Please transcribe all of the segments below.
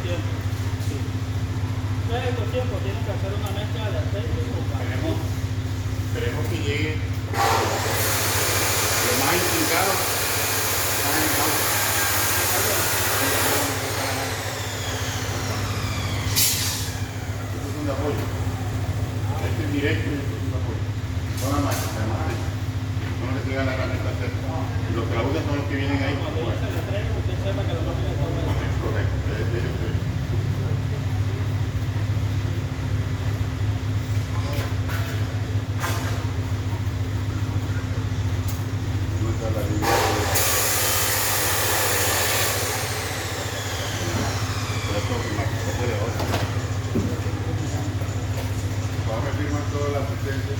tiempos. Sí. Entonces estos tiempos tienen que hacer una mezcla de aceite con carbón. Queremos que llegue lo más intrincado, más en el campo. Esto es un de apoyo. Este es directo y esto es un apoyo. Son las marcas, además. Son los que te dan la herramienta a hacer. Y los claudios son los que vienen ahí. Cuando yo se le entregue, usted sepa que la máquina está buena. Correcto. No está la línea. Vamos a firmar toda la asistencia.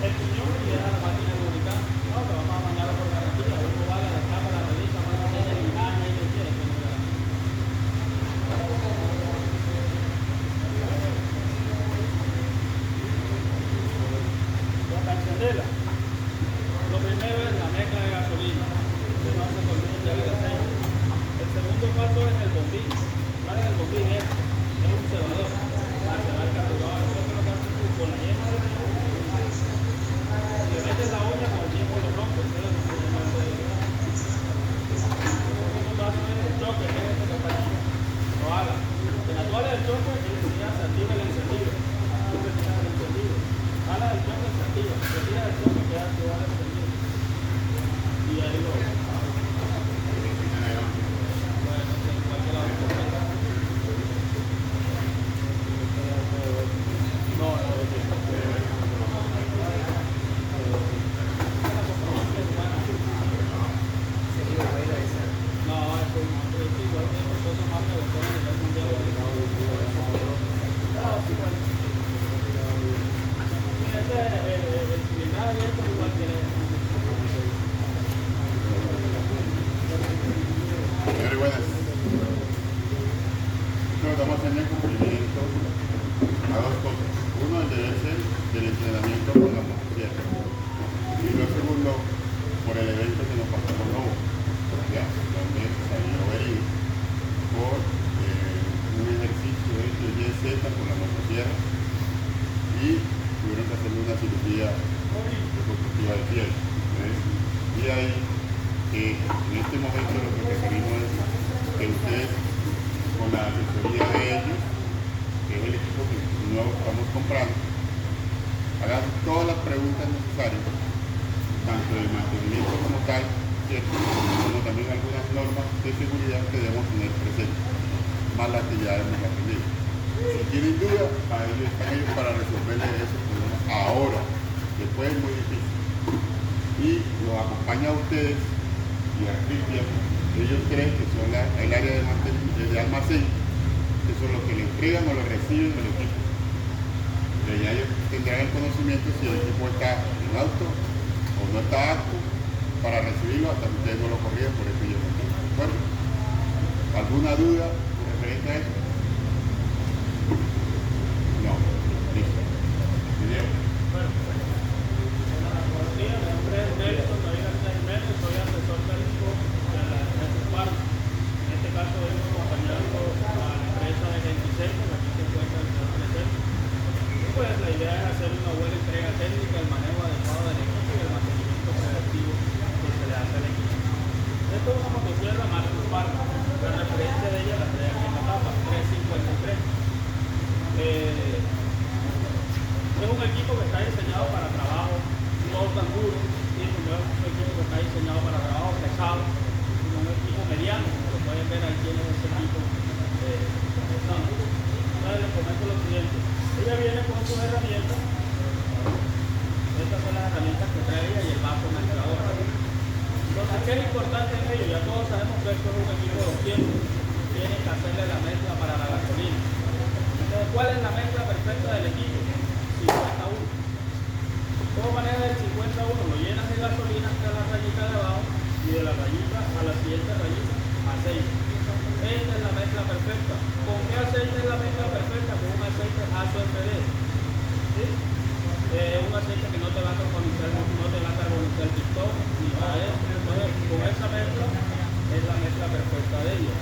El piñón y deja la máquina lubricada. No, te vamos a mandar por garantía, primero es la mezcla de gasolina. Que no se consume ya el aceite. El segundo paso es el bombín. ¿Cuál es el bombín? Es un cebador. Para cebar el carburador. Eso es lo que haces tú con la yema de la le metes la olla con el tiempo lo rompes. El segundo paso es el choque, que es este compañero. Lo haga. En la toalla del choque ya se activa el encendido. Tú retiras el encendido. Jala del choque se activa. Retira del choque queda activado el encendido. Y ahí lo ves. Señores, buenas. Nosotros estamos haciendo el cumplimiento a dos cosas. Uno, el deber ser del entrenamiento con la motosierra. Y lo segundo, por el evento que nos pasó con Lobo. Ya, donde salió herido por un ejercicio hecho YZ con la motosierra y tuvieron que hacerle una cirugía reconstructiva de piel. ¿Ves? Y ahí en este momento lo que requerimos es que ustedes, con la asesoría de ellos, que es el equipo que nuevo estamos comprando, hagan todas las preguntas necesarias, tanto del mantenimiento como tal, ¿cierto? Como también algunas normas de seguridad que debemos tener presentes, más las que ya hemos aprendido. Si tienen dudas, para ellos están ellos para resolverles esos problemas ahora, después es muy difícil. Y los acompaña a ustedes y a Cristian. Ellos creen que son el área de almacén, que son los que le entregan o lo reciben del equipo. Pero ya ellos tendrán el conocimiento si el equipo está en auto o no está apto para recibirlo hasta que ustedes no lo corrijan, por eso ellos no están. ¿De acuerdo? ¿Alguna duda referente a eso? No. Listo. Video. Bueno, buenos días, mi nombre es Nelson David García Jiménez, soy asesor técnico de la empresa Spark. En este caso vengo acompañando a la empresa de Gentisecos, aquí se encuentra el señor Presente. Y pues la idea es hacer una buena entrega técnica, el manejo adecuado del equipo y el mantenimiento preventivo que se le hace al equipo. Esto es una motosierra marca Spark, la referencia de ella la trae aquí en la tapa, 353. Es un equipo que está diseñado para trabajo no tan duro, ¿sí? No es un equipo que está diseñado para trabajo pesado, sino un equipo mediano, como lo pueden ver ahí tiene ese equipo pesado. Entonces les comento lo siguiente, ella viene con sus herramientas, estas son las herramientas que trae ella y el vaso mezclador. Entonces, ¿qué es importante en ello? Ya todos sabemos que esto es un equipo de 200, tienen que hacerle la mezcla para la gasolina. Entonces, ¿cuál es la mezcla perfecta del equipo? 51. ¿Cómo manejas el 51? Lo llenas de gasolina hasta la rayita de abajo y de la rayita a la siguiente rayita, aceite. Esta es la mezcla perfecta. ¿Con qué aceite es la mezcla perfecta? Con un aceite ASOFD. ¿Sí? Un aceite que no te va a carbonizar el pistón ni nada de eso. Entonces, con esa mezcla es la mezcla perfecta de ella.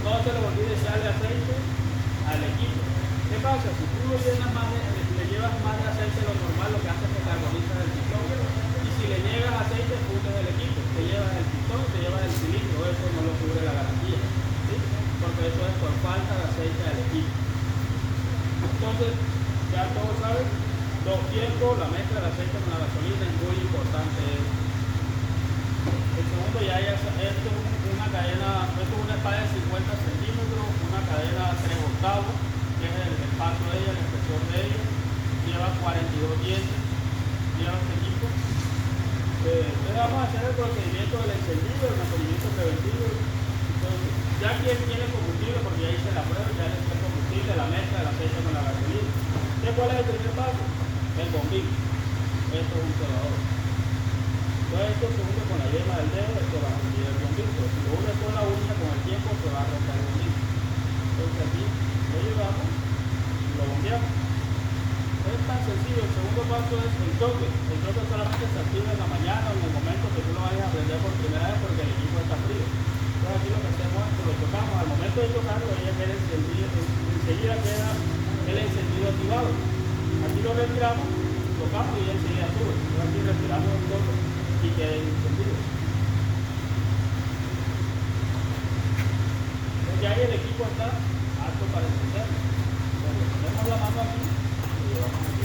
No se le olvide echarle aceite al equipo. ¿Qué pasa? Si tú lo llenas más le llevas más de aceite de lo normal, lo que hace es que carboniza el pistón. Y si le llevas aceite, fundes el equipo. Te llevas el pistón, te llevas el cilindro, eso no lo cubre la garantía. ¿Sí? Porque eso es por falta de aceite del equipo. Entonces, ya todos saben, 200, la mezcla de aceite con la gasolina es muy importante. El segundo ya es esto es una cadena, esto es una espada de 50 centímetros, una cadena 3/8. Que es el paso de ella, la espesor de ella, lleva 42 dientes, lleva este equipo. Entonces vamos a hacer el procedimiento del encendido, el mantenimiento preventivo. Entonces, ya quien tiene combustible, porque ya hice la prueba, ya le eché combustible, la mezcla del aceite con la gasolina. ¿Qué cuál es el primer paso? El bombín. Esto es un cebador. Entonces esto se une con la yema del dedo, esto va a unir el bombín. Pero si lo une con la uña, con el tiempo se va a romper el bombín. Entonces aquí lo llevamos y lo bombeamos. Es tan sencillo. El segundo paso es el choque. El choque solamente se activa en la mañana o en el momento carro ella queda encendido, enseguida queda el encendido activado. Aquí lo retiramos, tocamos y enseguida sube. Entonces aquí retiramos el toque y queda encendido. Entonces ya ahí el equipo está apto para encender. Entonces ponemos la mano aquí y llevamos aquí.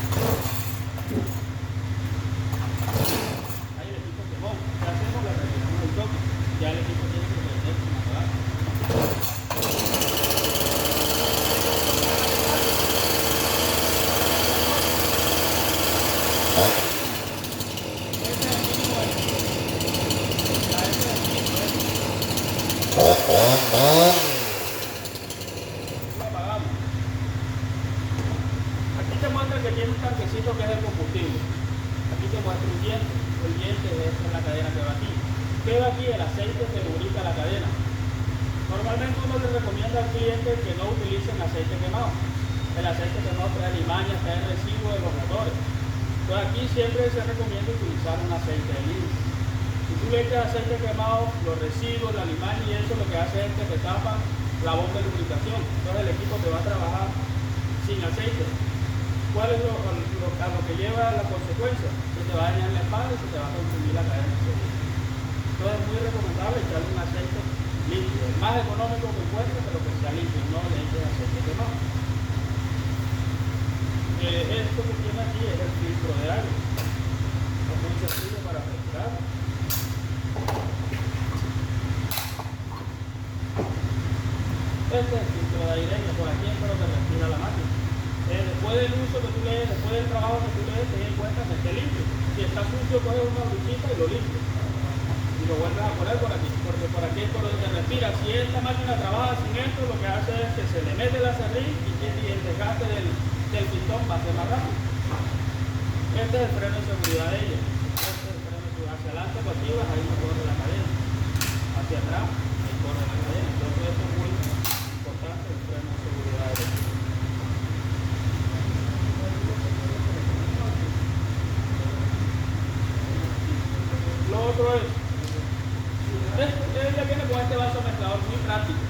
Ahí el equipo quemó. ¿Qué hacemos? Le retiramos el toque. Ya el equipo tiene que prender sin apagar. Aquí te muestra que tiene un tanquecito que es el combustible. Aquí te muestra un diente. El diente es la cadena que va aquí. ¿Qué va aquí? El aceite que lubrica la cadena. Normalmente uno le recomienda al cliente que no utilicen aceite quemado. El aceite quemado trae limañas, trae residuos de los motores. Entonces aquí siempre se recomienda utilizar un aceite de línea. Si tú le echas aceite quemado, los residuos, la limaña y eso lo que hace es que te tapa la bomba de lubricación. Entonces el equipo te va a trabajar sin aceite. ¿Cuál es lo que lleva la consecuencia? Se te va a dañar la espalda y se te va a consumir la cadena. Entonces es muy recomendable echarle un aceite limpio, el más económico que encuentres, pero que sea limpio, no le eches aceite quemado. Esto que tiene aquí es el filtro de aire. Es muy sencillo para respirar. Este es el filtro de aire que por aquí es por lo que respira la máquina. Después del uso que tú le des, después del trabajo que tú le des, ten en cuenta que esté limpio. Si está sucio, coges una brochita y lo limpias. Y lo vuelves a poner por aquí, porque por aquí es por donde respira. Si esta máquina trabaja sin esto, lo que hace es que se le mete el acerrín y el desgaste del pistón va a ser más rápido. Este es el freno de seguridad de ella. Este es el freno de seguridad. Hacia adelante lo activas, ahí no corre la cadena. Hacia atrás, ahí corre la cadena. Entonces esto es muy importante, el freno de seguridad de ella. Lo otro es, ella viene con este vaso mezclador muy práctico.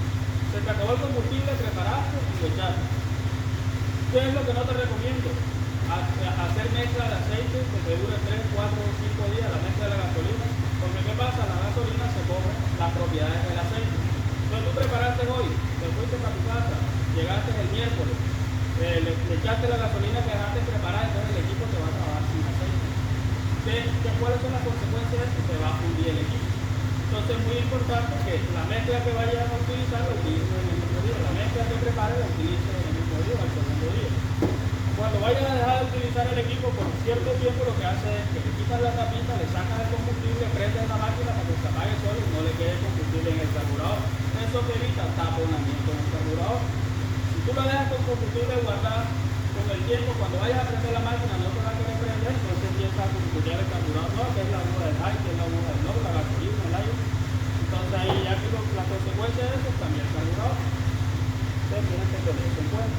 Se te acabó el combustible, preparaste y lo echaste. ¿Qué es lo que no te recomiendo? Hacer mezcla de aceite que te dure 3, 4 o 5 días, la mezcla de la gasolina. Porque ¿qué pasa? La gasolina se come las propiedades del aceite. Entonces tú preparaste hoy, te fuiste para tu casa, llegaste el miércoles, le echaste la gasolina que dejaste preparada, entonces el equipo te va a trabajar sin aceite. ¿Cuáles son las consecuencias de esto? Te va a fundir el equipo. Entonces es muy importante que la mezcla que vayas a utilizar la utilices en el mismo día. La mezcla que prepares la utilices en el mismo día o el segundo día. Cuando vayas a dejar de utilizar el equipo por cierto tiempo, lo que hace es que le quitas la tapita, le sacas el combustible, prendes la máquina para que se apague solo y no le quede combustible en el carburador. Eso te evita taponamiento en el carburador. Si tú lo dejas con combustible guardado, con el tiempo, cuando vayas a prender la máquina, no te va a querer prender, entonces empieza a combustible el carburador, no, que es la aguja del aire, que es la aguja del no, la gasolina, el aire. Entonces ahí ya que la consecuencia de eso es cambiar el carburador. Ustedes tienen que tener eso en cuenta.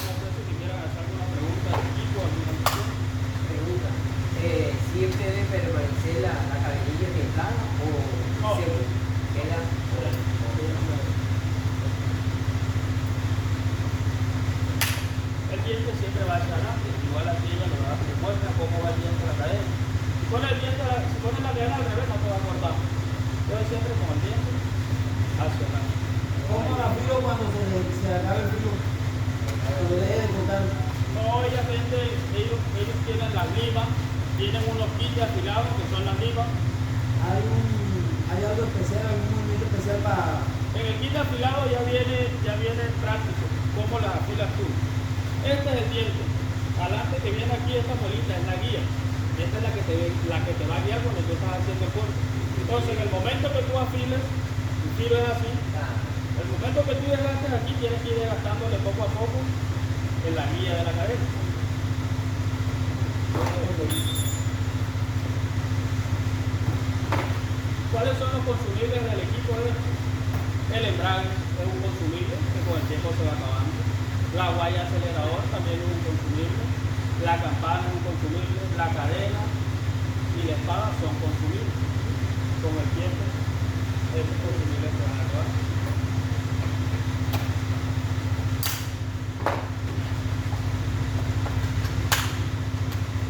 No sé si quieran hacer alguna pregunta de equipo, alguna cuestión. Pregunta, ¿siempre debe permanecer la cadenilla templada o No. siempre queda? El diente siempre va hacia adelante, igual aquí ella nos muestra cómo va el diente a la cadena. Si pones la cadena al revés, no te va a cortar. Entonces siempre con el diente hacia adelante. ¿Cómo la filo cuando se acabe el filo? Lo deje de contar. No, ellos tienen las limas, tienen unos kits afilados que son las limas. Hay algo especial, algún movimiento especial para... En el kit afilado ya viene práctico, cómo las afilas tú. Este es el diente. Adelante que viene aquí, esta molita es la guía. Esta es la que te va a guiar cuando tú estás haciendo el corte. Entonces, en el momento que tú afiles, el filo es así. El momento que tú desgastes aquí, tienes que ir desgastándole poco a poco en la guía de la cadena. ¿Cuáles son los consumibles del equipo? El embrague es un consumible que con el tiempo se va acabando. La guaya acelerador también es un consumible. La campana es un consumible. La cadena y la espada son consumibles con el tiempo. esos consumibles que van a llevar.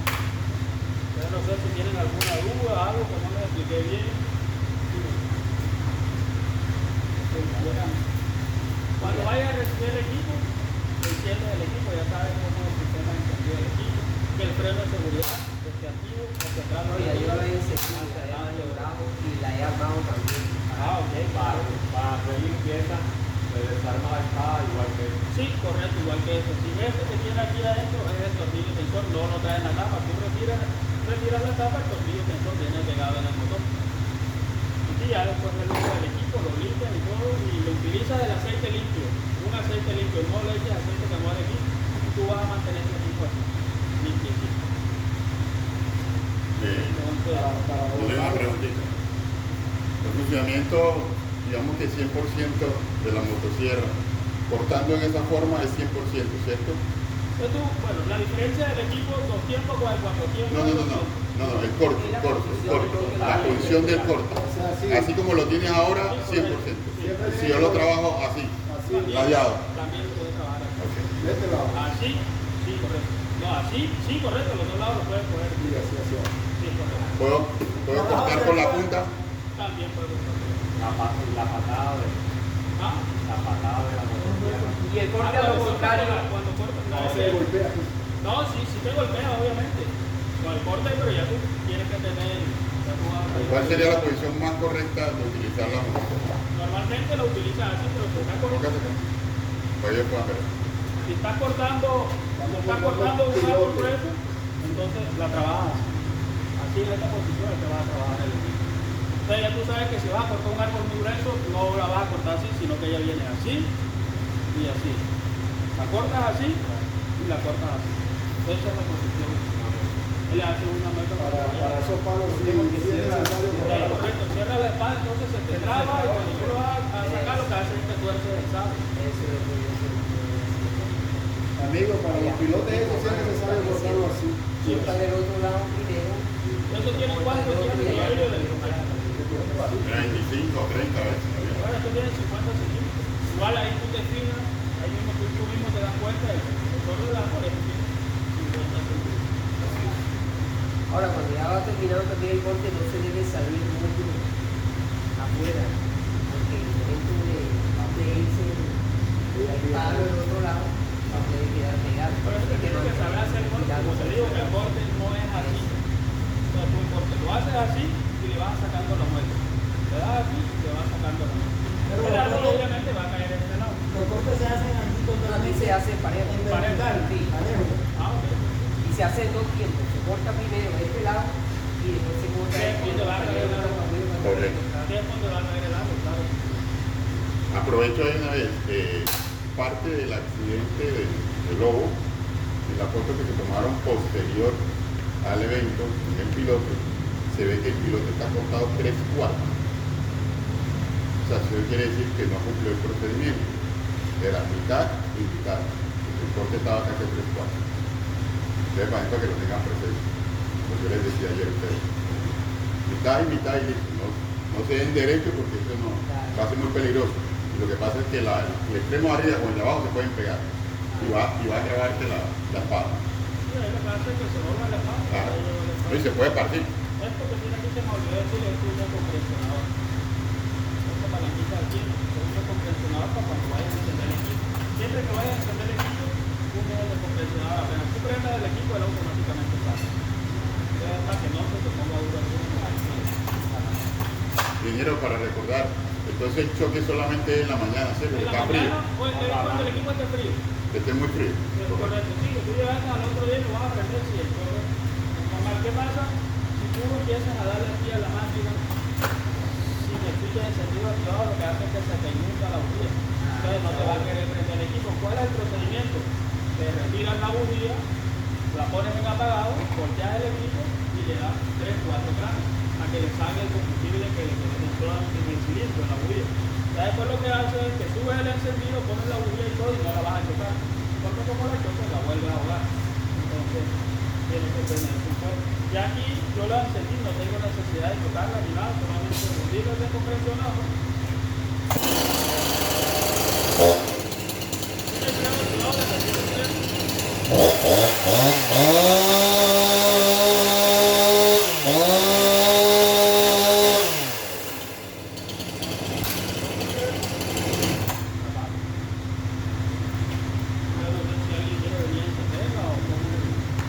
Entonces, no sé si tienen alguna duda, algo que no les expliqué bien. Cuando vaya a recibir el equipo, enciende el equipo, ya sabes cómo es el sistema de encendido del equipo, que el freno de seguridad esté activo, hacia atrás no No, ya yo lo he hay encendido, la he maniobrado y la he armado también. ok, Para hacer limpieza, se desarma la espada igual que sí, correcto, igual que eso. Si este que tiene aquí adentro es el tornillo tensor, no lo trae en la tapa, tú retiras la tapa, el tornillo tensor viene pegado en el motor. Y ya después del uso del equipo, lo limpian y todo, y lo utilizas el aceite limpio, un aceite limpio, no le eches aceite que muere aquí, tú vas a mantener ese equipo así, limpiecito. Entonces, Yo tengo una preguntita. El funcionamiento, digamos que 100% de la motosierra, cortando en esa forma es 100%, ¿cierto? entonces tú, bueno, la diferencia del equipo, 2 tiempos con el 4 tiempos. No, el corte. La posición del corte. O sea, sí. Así como lo tienes ahora, 100%. Si yo lo trabajo así, Así. radiado. También lo puedes trabajar así. Ok. De este lado. Así, sí, correcto. No, así, sí, correcto, los dos lados lo puedes poner. Y así, así. Sí, correcto. ¿Puedo cortar con la punta? También puedes cortar. la patada de Ah, la motosierra. Y el corte a lo contrario, cuando cortas, A veces golpea. no, sí, sí te golpea, obviamente. Con el corte, pero ya tú tienes que tener. Ya tú vas a- ¿Cuál sería la posición más correcta de utilizar la motosierra? Normalmente lo utilizas así, pero si estás cortando, Colócate acá. Para que ellos puedan ver. si estás cortando un árbol grueso, entonces la trabajas así en esta posición, te vas a trabajar el equipo. Entonces ya tú sabes que si vas a cortar un árbol muy grueso, no la vas a cortar así, sino que ella viene así y así. La cortas así y la cortas así. Entonces esa es la posición. Él le hace una meta Para esos palos, sí, es necesario cortar. correcto, cierra la espada, entonces se te traba y cuando tú lo vas a sacar lo que hace es que tuerce el sable. eso es lo que yo sé. Amigo, para los pilotos eso sí es necesario cortarlo así. Corta del otro lado primero. Eso tiene cuánto tiempo de aire del 25 o 30 veces. Bueno, esto tiene 50 centímetros. Igual ahí tú te fijas, ahí mismo tú mismo te das cuenta, el motor de la por eso tiene 50 centímetros. Ahora, cuando ya va terminando también el corte, no se debe salir mucho afuera, porque el momento de irse la espada del otro lado, va a poder quedar pegado. Por eso Hay tienes que saber hacer el corte, como te digo, que el corte no es así. Entonces tú el corte lo haces así y le vas sacando los muertos. Le das aquí y le vas sacando los muertos. Pero El árbol los- obviamente va a caer en este lado. Los cortes se hacen aquí Aquí totalmente se hace parejo. en vertical, Sí. parejo. Ah, ok. Y se hace en dos tiempos. Se corta primero este lado y después se corta Sí, y te va a caer el árbol. Correcto. Aquí es donde va a caer el árbol, claro. Aprovecho de una vez parte del accidente del lobo, en la foto que se tomaron posterior al evento, en el piloto, se ve que el piloto está cortado 3/4. O sea, eso quiere decir que no cumplió el procedimiento. Era mitad y mitad. El corte estaba casi 3/4. Ustedes para que lo tengan presente. Como yo les decía ayer a ustedes. Mitad y mitad y listo. No se den derecho porque eso no va a ser muy peligroso. Y lo que pasa es que el extremo de arriba con el de abajo se pueden pegar. Y va a grabarte la espada. Sí, ahí lo que hace es que se dobla la espada. Claro. ahí dobla la espada. No, y se puede partir. Esto que tiene aquí se me olvidó decirle, es un compresionador. Esta palanquita aquí es un compresionador para cuando vayas a encender el equipo. Siempre que vayas a encender el equipo, un dedo de compresionador. Apenas tú prendas el equipo, él automáticamente sale. Entonces, para que no se te ponga duro el Dinero para recordar. Entonces el choque solamente es en la mañana, ¿sí? Porque en la está frío. mañana, pues, cuando el equipo esté frío. Que esté muy frío. Es correcto, sí, que tú llegas al otro día y lo vas a prender si el fuego es normal. ¿Qué pasa? Si tú empiezas a darle aquí a la máquina, sin el switch encendido activado, lo que hace es que se te inunda la bujía. Entonces no te va a querer prender el equipo. ¿Cuál es el procedimiento? Te retiras la bujía, la pones en apagado, volteas el equipo y le das 3-4 gramos a que le salga el combustible que le entró en el cilindro, en la bujía. Ya después lo que hace es que subes el encendido, pones la bujía y todo y no la vas a chocar. Porque como la chocas, la vuelves a ahogar. Entonces, tiene que tener sensor. Y aquí yo la encendí, no tengo necesidad de tocarla ni nada, solamente hundirla de compresionado.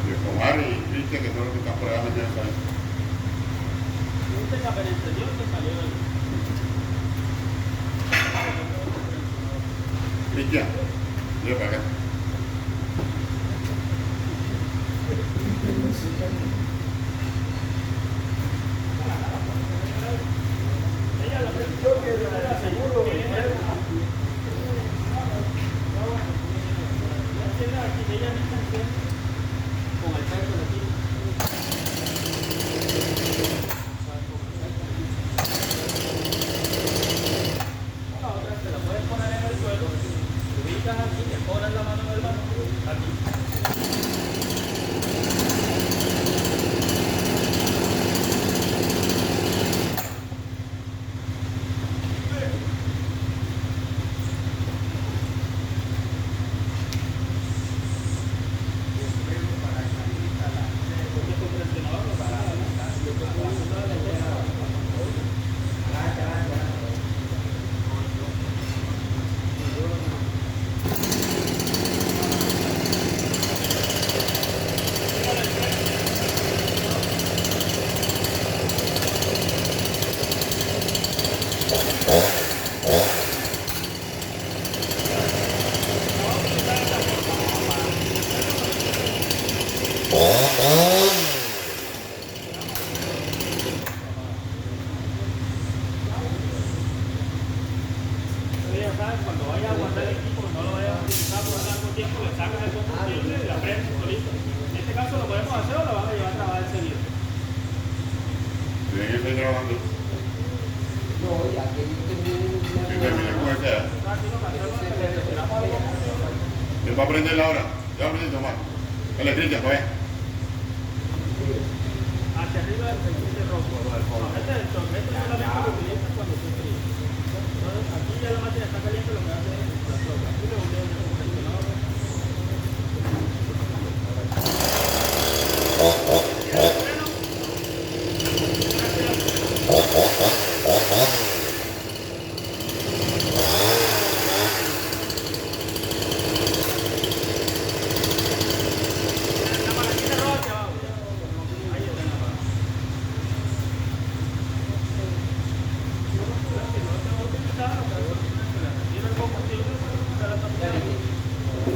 Y Omar y Cristian, que son los que están por allá metidos ahí. Usted apenas encendió, te salió el... Cristian, mira para acá. Ella la prendió, que era seguro que era... Aquí, ella misma enciende con el peso de aquí. La otra te la puedes poner en el suelo, te ubicas aquí, te pones la mano en el banco, aquí. Porque tu presionador lo paraba, ya sabes, cuando vayas a guardar el equipo, no lo vayas a utilizar por largo tiempo, le sacas el combustible y la prendes solito. En este caso lo podemos hacer o lo vas a llevar a trabajar enseguida. ¿Tienen que estar trabajando? No, ya que yo termine Que termine con ese. Aquí lo hacemos hasta que retiramos algo. ¿Él va a prenderla ahora? ¿Ya va a prender Omar? Dale, Cristian, pues. Hacia arriba del pendiente rojo. Este es el toque, este solamente lo utilizas cuando tú fríes. Entonces aquí ya la máquina está caliente, lo que hace es la toca. Aquí le volvemos a compresionador. La palanquita roja hacia abajo. Ahí está la mano. Si no se va a utilizar, lo que hace es que le retira el combustible, se la tapita.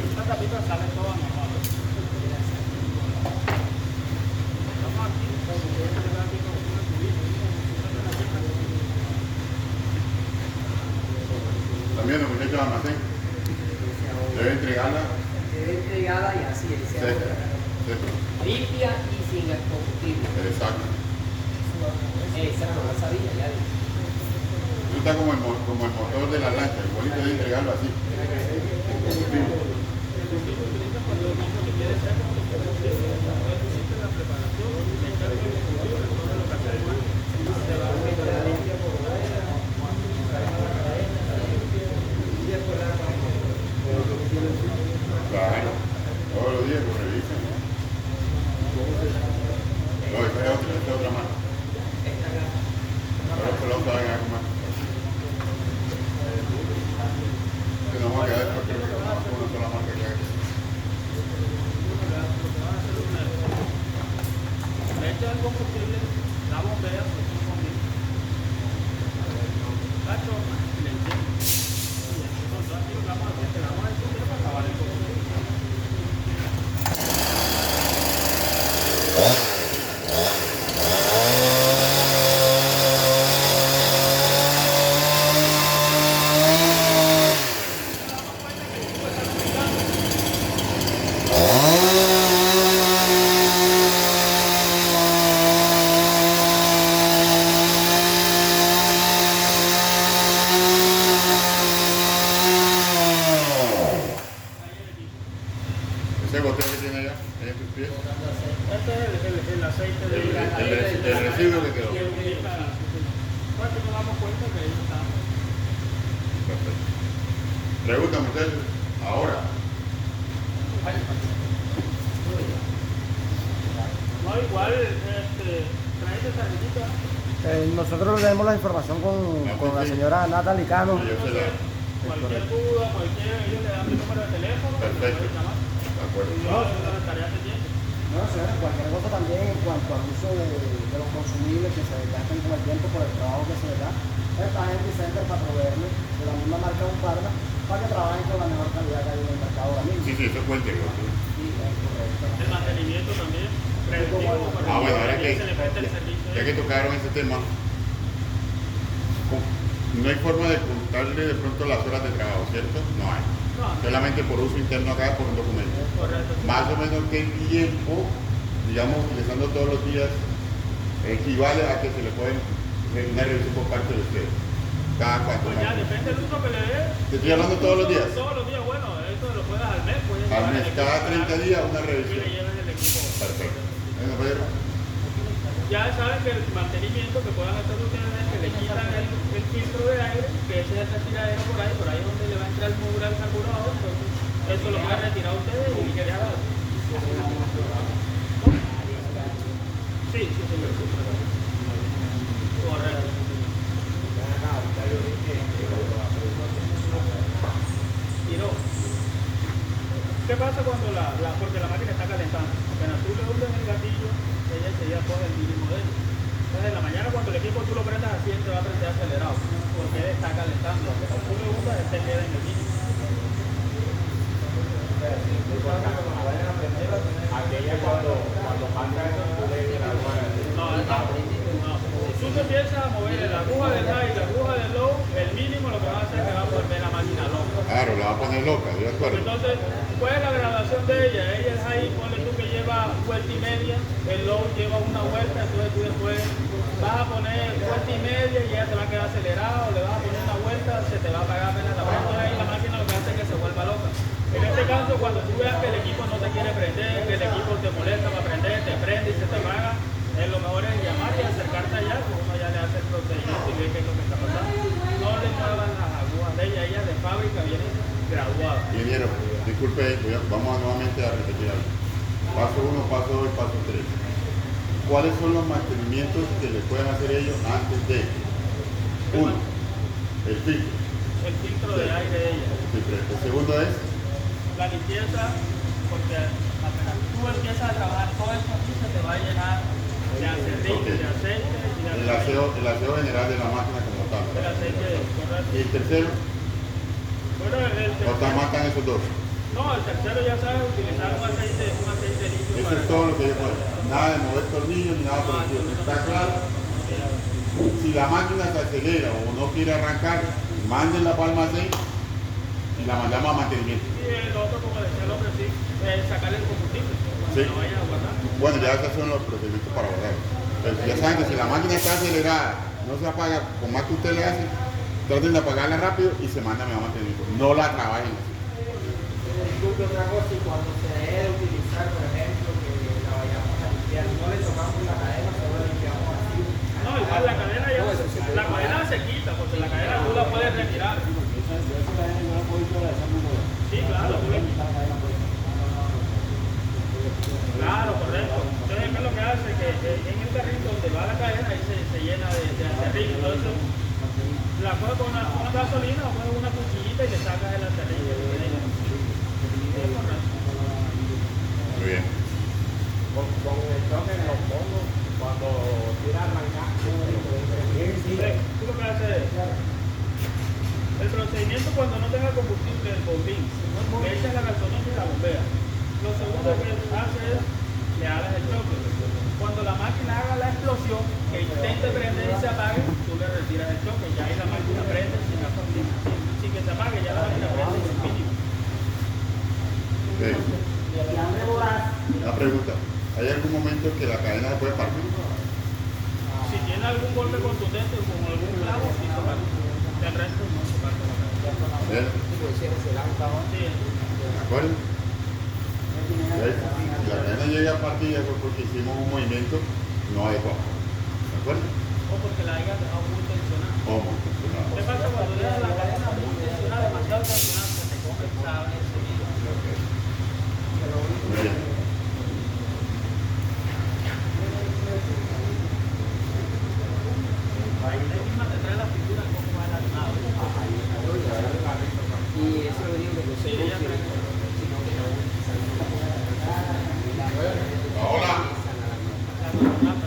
Esta tapita sale toda normal. Estamos aquí, aquí con una cubita. También los muchachos de almacén deben entregarla Debe entregada y así, ese seca. ahora. Seca. Limpia y sin el combustible. Exacto. Esa no la sabía, ya dije. Eso está como el motor de la lancha, igualito de entregarlo así. Con combustible. Claro, todos los días lo revisan. No, esta es otra más. Ahora se lo saben algo más. Que no va a quedar porque no va a ser una sola marca que hay. Le echas el combustible, la bombea, se pone la chorra y le enciendes. Y entonces aquí lo que vamos a hacer es que la vamos a encender para acabar el combustible. Ese goteo que tiene allá, ahí en tus pies. Este es el aceite de El residuo que quedó. Bueno, nos damos cuenta que ahí está. Perfecto. Pregunta, muchachos. Ahora. No, igual, trae esta tarjetita. Nosotros le demos la información con la señora Natalie Cano. Yo se la. Cualquier duda, ellos le dan mi número de teléfono. Perfecto. me pueden llamar. De acuerdo. Y yo la tarea que tiene. No, señora, cualquier cosa también en cuanto al uso de los consumibles que se desgastan con el tiempo por el trabajo que se les da. Esta gente Center para proveerle de la misma marca Umparna para que trabajen con la mejor calidad que hay en el mercado ahora mismo. Sí, eso cuenta igual. Sí, es correcto. El mantenimiento también. Preventivo. para Ah, bueno, ahora se le preste el que, servicio. ya que tocaron ese tema, no hay forma de contarle de pronto las horas de trabajo, ¿cierto? No hay. No, Solamente por uso interno acá por un documento. correcto. Más o menos qué tiempo, digamos, utilizando todos los días, equivale a que se le pueden una revisión por parte de ustedes. Cada cuánto. Pues ya depende del uso que le dé. Te estoy hablando todos los días. Todos los días, bueno, eso lo puedes al mes. Puedes Al llevar mes, el cada equipo 30 días una y le revisión. lleves el equipo. Perfecto. Bueno, Pedro. Ya saben que el mantenimiento que puedan hacer ustedes es que le quitan el filtro de aire, que ese es el tiradero por ahí es donde le va a entrar el módulo al carburador, entonces eso lo pueden retirar ustedes y que ya sí, señor. Correcto. Y no. ¿Qué pasa cuando porque la máquina está calentando? Apenas tú le hundes el gatillo, ella enseguida coge el mínimo de él. Entonces en la mañana cuando el equipo tú lo prendas así, él te va a prender acelerado, porque él está calentando. Cuando tú le hundas, él te queda en el mínimo. Aquella cuando marca eso, tú le graduas. No. Si tú te empiezas a mover la aguja del high y la aguja del low, el mínimo lo que va a hacer es que va a volver la máquina loca. Claro, la va a poner loca, yo de acuerdo. Entonces, ¿cuál es la graduación de ella? Ella es ahí, ponle tú que lleva vuelta y media, el low lleva una vuelta, entonces tú después vas a poner vuelta y media y ella te va a quedar acelerado, le vas a poner una vuelta, se te va a apagar apenas la vuelta, entonces ahí la máquina lo que hace es que se vuelva loca. En este caso, cuando tú veas que el equipo no te quiere prender, que el equipo te molesta para prender, te prende y se te apaga, lo mejor es llamar y acercarte allá, porque uno ya le hace el procedimiento y ve qué es lo que está pasando. No le muevan las agujas de ella de fábrica vienen graduadas. Ingeniero, disculpe, vamos nuevamente a repetir algo. Paso 1, paso 2, paso 3. ¿Cuáles son los mantenimientos que le pueden hacer ellos antes de? 1. El filtro. El filtro de aire de ella. El segundo es La limpieza, porque apenas tú empiezas a trabajar todo esto aquí se te va a llenar de aceite, de aceite y de el aseo general de la máquina como tal. el aceite, correcto. Y el tercero, Bueno, o matan esos dos. no, el tercero ya sabes utilizar un aceite limpio. Eso es todo lo que yo puedo. Nada de mover tornillos ni nada por el estilo. ¿Está claro? Si la máquina se acelera o no quiere arrancar, manden la palma así y la mandamos a mantenimiento. Y el otro, como decía el hombre, sí, sacarle el combustible cuando Sí. lo vayas a guardar. Bueno, ya esos son los procedimientos para guardar. Pero ya saben que si la máquina está acelerada, no se apaga, por más que usted le hace, traten de apagarla rápido y se manda a mantenimiento. No la trabajen así. Disculpe otra cosa, y cuando se deje de utilizar, por ejemplo, que la vayamos a limpiar, no le tocamos la cadena, solo la limpiamos así. No, igual la cadena ya la cadena se quita, porque la cadena tú la puedes retirar. Sí, claro, tú le quitas. Claro, correcto. Entonces, ¿qué es lo que hace? Que en el carrito donde va la cadena, ahí se llena de acerrín. Entonces, la coges con una gasolina o coges una cuchillita y le sacas el acerrín. Es correcto. Muy bien. Con el choque en los fondos, cuando tira a arrancar, Tú lo que haces es, el procedimiento cuando no tenga combustible el bombín, le echas la gasolina y la bombea. Lo segundo que hace es, le hagas el choque. Cuando la máquina haga la explosión, que intente prender y se apague, tú le retiras el choque. Ya ahí la máquina prende sin que se apague, ya la máquina prende sin mínimo. Okay. Una pregunta. ¿Hay algún momento que la cadena se puede partir? Si tiene algún golpe contundente con algún clavo, sí se parte. El resto no se parte la cadena. ¿Bien? Sí, Sí. ¿De acuerdo? ¿Ves? Si la cadena llega a partir de fue porque hicimos un movimiento no adecuado. ¿De acuerdo? O porque la hayas dejado muy tensionada. O muy funcionado. ¿Qué pasa cuando dejas la cadena muy tensionada, demasiado tensionada, se te come el sable enseguida? Muy bien. Ahí misma te trae la figura como va el armado. Y eso lo digo que no se Sí, ya confirma, trae. sino que no. Ahora. La normal,